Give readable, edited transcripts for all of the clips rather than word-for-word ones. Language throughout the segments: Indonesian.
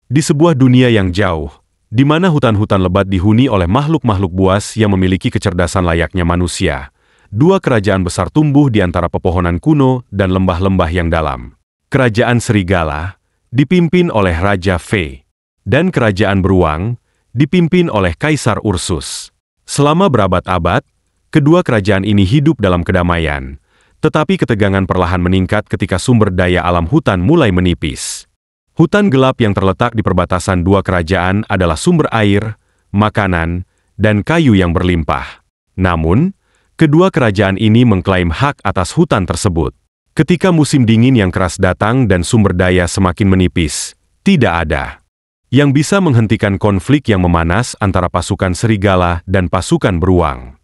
Di sebuah dunia yang jauh, di mana hutan-hutan lebat dihuni oleh makhluk-makhluk buas yang memiliki kecerdasan layaknya manusia, dua kerajaan besar tumbuh di antara pepohonan kuno dan lembah-lembah yang dalam. Kerajaan Serigala dipimpin oleh Raja Fei, dan Kerajaan Beruang dipimpin oleh Kaisar Ursus. Selama berabad-abad, kedua kerajaan ini hidup dalam kedamaian, tetapi ketegangan perlahan meningkat ketika sumber daya alam hutan mulai menipis. Hutan gelap yang terletak di perbatasan dua kerajaan adalah sumber air, makanan, dan kayu yang berlimpah. Namun, kedua kerajaan ini mengklaim hak atas hutan tersebut. Ketika musim dingin yang keras datang dan sumber daya semakin menipis, tidak ada yang bisa menghentikan konflik yang memanas antara pasukan Serigala dan pasukan Beruang.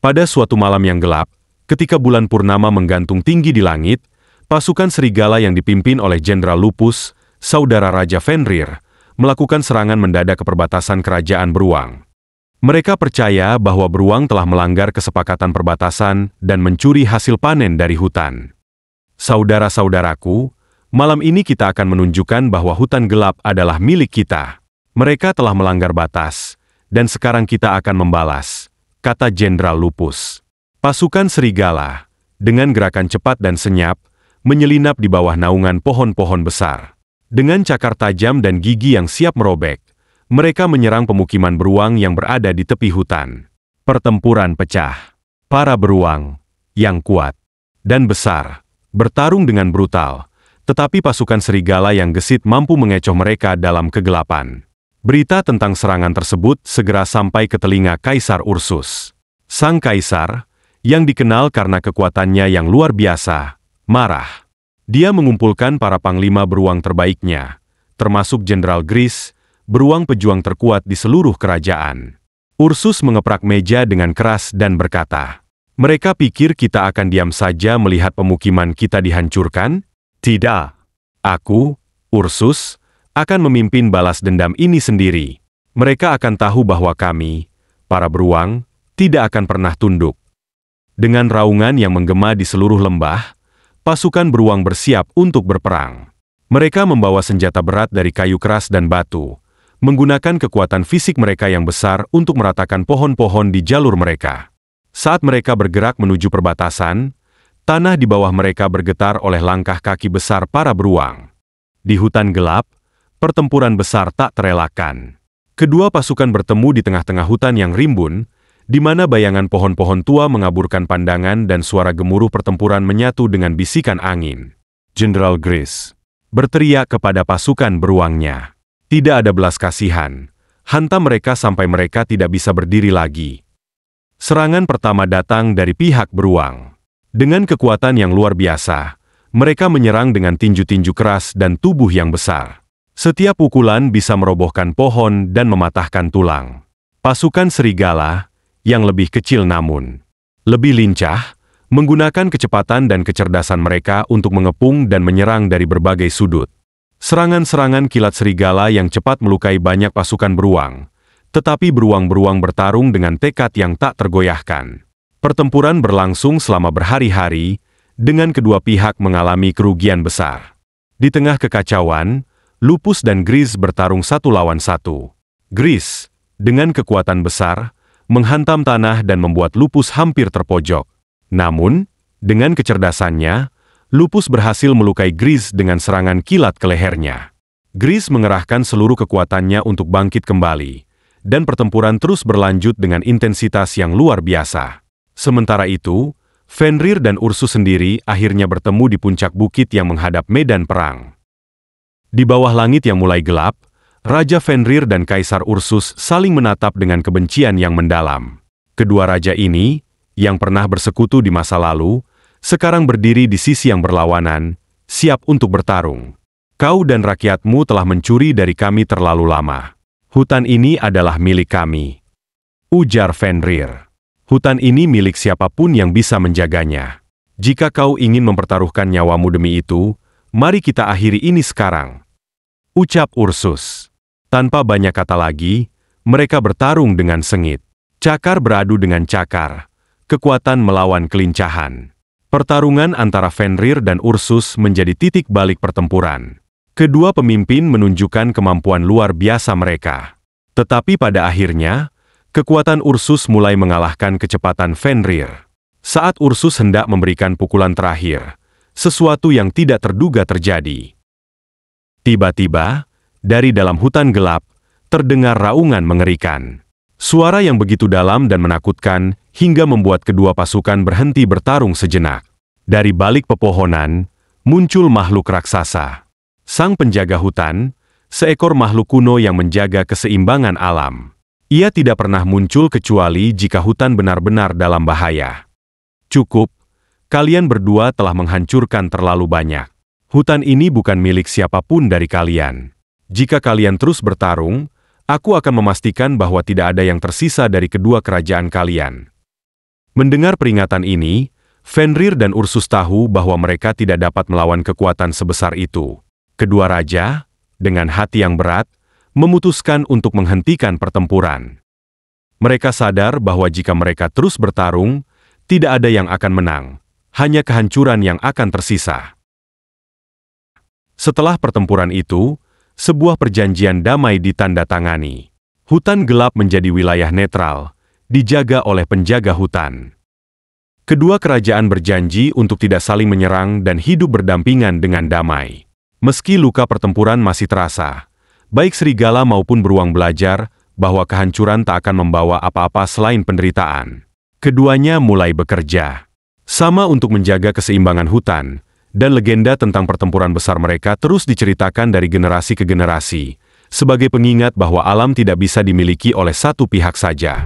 Pada suatu malam yang gelap, ketika bulan purnama menggantung tinggi di langit, pasukan Serigala yang dipimpin oleh Jenderal Lupus, saudara Raja Fenrir, melakukan serangan mendadak ke perbatasan kerajaan Beruang. Mereka percaya bahwa Beruang telah melanggar kesepakatan perbatasan dan mencuri hasil panen dari hutan. Saudara-saudaraku, malam ini kita akan menunjukkan bahwa hutan gelap adalah milik kita. Mereka telah melanggar batas, dan sekarang kita akan membalas, kata Jenderal Lupus. Pasukan Serigala, dengan gerakan cepat dan senyap, menyelinap di bawah naungan pohon-pohon besar. Dengan cakar tajam dan gigi yang siap merobek, mereka menyerang pemukiman Beruang yang berada di tepi hutan. Pertempuran pecah. Para Beruang, yang kuat dan besar, bertarung dengan brutal, tetapi pasukan Serigala yang gesit mampu mengecoh mereka dalam kegelapan. Berita tentang serangan tersebut segera sampai ke telinga Kaisar Ursus. Sang Kaisar, yang dikenal karena kekuatannya yang luar biasa, marah. Dia mengumpulkan para panglima beruang terbaiknya, termasuk Jenderal Gris, beruang pejuang terkuat di seluruh kerajaan. Ursus mengeprak meja dengan keras dan berkata, "Mereka pikir kita akan diam saja melihat pemukiman kita dihancurkan? Tidak. Aku, Ursus, akan memimpin balas dendam ini sendiri. Mereka akan tahu bahwa kami, para beruang, tidak akan pernah tunduk." Dengan raungan yang menggema di seluruh lembah, pasukan beruang bersiap untuk berperang. Mereka membawa senjata berat dari kayu keras dan batu, menggunakan kekuatan fisik mereka yang besar untuk meratakan pohon-pohon di jalur mereka. Saat mereka bergerak menuju perbatasan, tanah di bawah mereka bergetar oleh langkah kaki besar para beruang. Di hutan gelap, pertempuran besar tak terelakkan. Kedua pasukan bertemu di tengah-tengah hutan yang rimbun, di mana bayangan pohon-pohon tua mengaburkan pandangan dan suara gemuruh pertempuran menyatu dengan bisikan angin. Jenderal Gris berteriak kepada pasukan beruangnya. Tidak ada belas kasihan. Hantam mereka sampai mereka tidak bisa berdiri lagi. Serangan pertama datang dari pihak beruang. Dengan kekuatan yang luar biasa, mereka menyerang dengan tinju-tinju keras dan tubuh yang besar. Setiap pukulan bisa merobohkan pohon dan mematahkan tulang. Pasukan Serigala, yang lebih kecil namun lebih lincah, menggunakan kecepatan dan kecerdasan mereka untuk mengepung dan menyerang dari berbagai sudut. Serangan-serangan kilat Serigala yang cepat melukai banyak pasukan beruang, tetapi beruang-beruang bertarung dengan tekad yang tak tergoyahkan. Pertempuran berlangsung selama berhari-hari, dengan kedua pihak mengalami kerugian besar. Di tengah kekacauan, Lupus dan Gris bertarung satu lawan satu. Gris, dengan kekuatan besar, menghantam tanah dan membuat Lupus hampir terpojok. Namun, dengan kecerdasannya, Lupus berhasil melukai Gris dengan serangan kilat ke lehernya. Gris mengerahkan seluruh kekuatannya untuk bangkit kembali, dan pertempuran terus berlanjut dengan intensitas yang luar biasa. Sementara itu, Fenrir dan Ursus sendiri akhirnya bertemu di puncak bukit yang menghadap medan perang. Di bawah langit yang mulai gelap, Raja Fenrir dan Kaisar Ursus saling menatap dengan kebencian yang mendalam. Kedua raja ini, yang pernah bersekutu di masa lalu, sekarang berdiri di sisi yang berlawanan, siap untuk bertarung. Kau dan rakyatmu telah mencuri dari kami terlalu lama. Hutan ini adalah milik kami, ujar Fenrir. Hutan ini milik siapapun yang bisa menjaganya. Jika kau ingin mempertaruhkan nyawamu demi itu, mari kita akhiri ini sekarang, ucap Ursus. Tanpa banyak kata lagi, mereka bertarung dengan sengit. Cakar beradu dengan cakar, kekuatan melawan kelincahan. Pertarungan antara Fenrir dan Ursus menjadi titik balik pertempuran. Kedua pemimpin menunjukkan kemampuan luar biasa mereka. Tetapi pada akhirnya, kekuatan Ursus mulai mengalahkan kecepatan Fenrir. Saat Ursus hendak memberikan pukulan terakhir, sesuatu yang tidak terduga terjadi. Tiba-tiba, dari dalam hutan gelap, terdengar raungan mengerikan. Suara yang begitu dalam dan menakutkan hingga membuat kedua pasukan berhenti bertarung sejenak. Dari balik pepohonan, muncul makhluk raksasa. Sang penjaga hutan, seekor makhluk kuno yang menjaga keseimbangan alam. Ia tidak pernah muncul kecuali jika hutan benar-benar dalam bahaya. Cukup, kalian berdua telah menghancurkan terlalu banyak. Hutan ini bukan milik siapapun dari kalian. Jika kalian terus bertarung, aku akan memastikan bahwa tidak ada yang tersisa dari kedua kerajaan kalian. Mendengar peringatan ini, Fenrir dan Ursus tahu bahwa mereka tidak dapat melawan kekuatan sebesar itu. Kedua raja, dengan hati yang berat, memutuskan untuk menghentikan pertempuran. Mereka sadar bahwa jika mereka terus bertarung, tidak ada yang akan menang, hanya kehancuran yang akan tersisa. Setelah pertempuran itu, sebuah perjanjian damai ditandatangani. Hutan gelap menjadi wilayah netral, dijaga oleh penjaga hutan. Kedua kerajaan berjanji untuk tidak saling menyerang dan hidup berdampingan dengan damai. Meski luka pertempuran masih terasa, baik serigala maupun beruang belajar bahwa kehancuran tak akan membawa apa-apa selain penderitaan. Keduanya mulai bekerja sama untuk menjaga keseimbangan hutan, dan legenda tentang pertempuran besar mereka terus diceritakan dari generasi ke generasi, sebagai pengingat bahwa alam tidak bisa dimiliki oleh satu pihak saja.